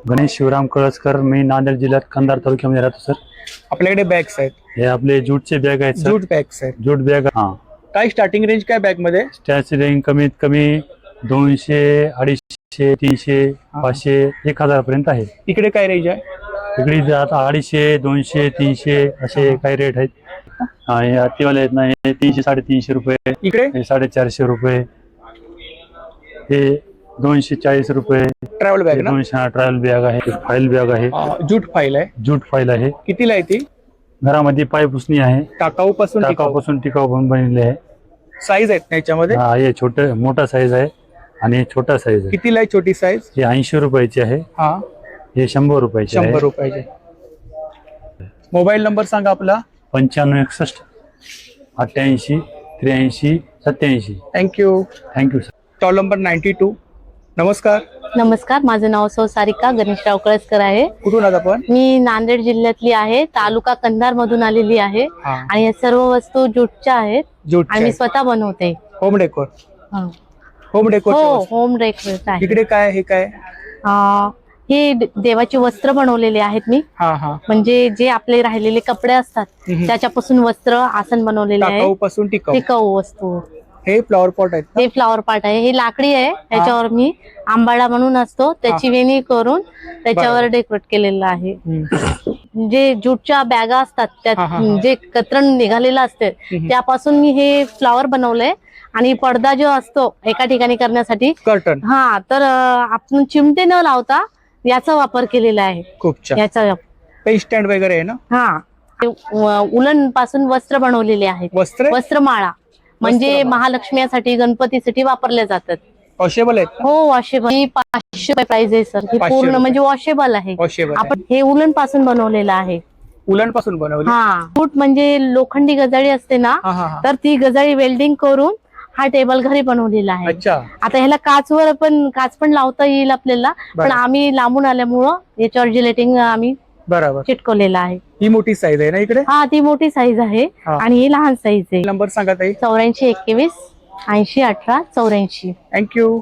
गणेश शिवराम कळसकर, मी नांदेड जिल्ह्यात कंधार तालुक्यामध्ये राहतो सर. आपल्याकडे बॅग्स आहेत, हे आपले जूटचे बॅग आहेत सर. जूट बॅग्स आहेत. Jute bag. हा, काय स्टार्टिंग रेंज काय बॅग मध्ये? स्टॅच रेंज कमीत कमी 200, 250, 300, 500, 1000 पर्यंत आहे. इकडे काय रेंज आहे? इकडे आता 250, 200, 300 असे काही रेट आहेत. हे अतिवाले आहेत ना, हे 300, 350 रुपये. इकडे हे 450 रुपये. हे 240 रुपये. ट्रॅव्हल बॅग ना? 200. ट्रॅव्हल बॅग आहे, फाईल बॅग आहे, जूट फाईल आहे. जूट फाईल आहे. कितीला आहे ती? घरामध्ये पाय पुसणी आहे, टाकाऊ पासून टिकाऊ बनलेली आहे. साईज आहेत ना याच्यामध्ये? हा, हे छोटे मोठा साईज आहे आणि छोटा साईज आहे. कितीला आहे छोटी साईज? हे 80 रुपयाची आहे. हा, हे 100 रुपयाची आहे. 100 रुपयाचे. मोबाईल नंबर सांगा आपला. 95 61 88 83 87. Thank you. Thank you sir. Stall number 92. नमस्कार. नमस्कार, माझं नाव सौ सारिका गणेशराव कळसकर आहे. कुठून आहात आपण? मी नांदेड जिल्ह्यातली आहे, तालुका कंधार मधून आलेली आहे. आणि या सर्व वस्तू ज्यूटच्या आहेत आणि मी स्वतः बनवते. Home decor. होम हो, डेकोर. होम डेकोर आहे. इकडे काय हे काय? हे देवाची वस्त्र बनवलेले आहेत मी. म्हणजे जे आपले राहिलेले कपडे असतात त्याच्यापासून वस्त्र आसन बनवलेले आहे. टाकाऊ पासून टिकाऊ वस्तू. हे फ्लॉवर पॉट आहेत. हे फ्लॉवर पॉट आहे, हे लाकडी आहे. त्याच्यावर मी आंबाडा म्हणून असतो त्याची वेणी करून त्याच्यावर डेकोरेट केलेलं आहे. जे ज्यूटच्या बॅगा असतात त्यात जे कतरण निघालेलं असते त्यापासून मी हे फ्लॉवर बनवलंय. आणि पडदा जो असतो एका ठिकाणी करण्यासाठी कर्टन, हा, तर आपण चिमटे न लावता याचा वापर केलेला आहे. खूप छान. याचा पेन स्टँड वगैरे आहे ना? हा, उलन पासून वस्त्र बनवलेले आहेत. वस्त्रमाळा म्हणजे महालक्ष्मीसाठी गणपतीसाठी वापरले जातात. वॉशेबल आहेत? हो, वॉशेबल. 500 रुपये प्राइस आहे सर. ही पूर्ण म्हणजे वॉशेबल आहे. आपण हे उलन पासून बनवलेलं आहे. उलन पासून बनवले? हा, जूट म्हणजे लोखंडी गजाळी असते ना, तर ती गजाळी वेल्डिंग करून हा टेबल घरी बनवलेला आहे. आता ह्याला काच पण लावता येईल आपल्याला, पण आम्ही लांबून आल्यामुळं याच्यावर जिलेटिंग आम्ही चिटकवलेला आहे. ही मोठी साईज आहे ना इकडे? हा, ती मोठी साईज आहे आणि ही लहान साईज आहे. नंबर सांगा ताई. 84 21 80 18 84. थँक्यू.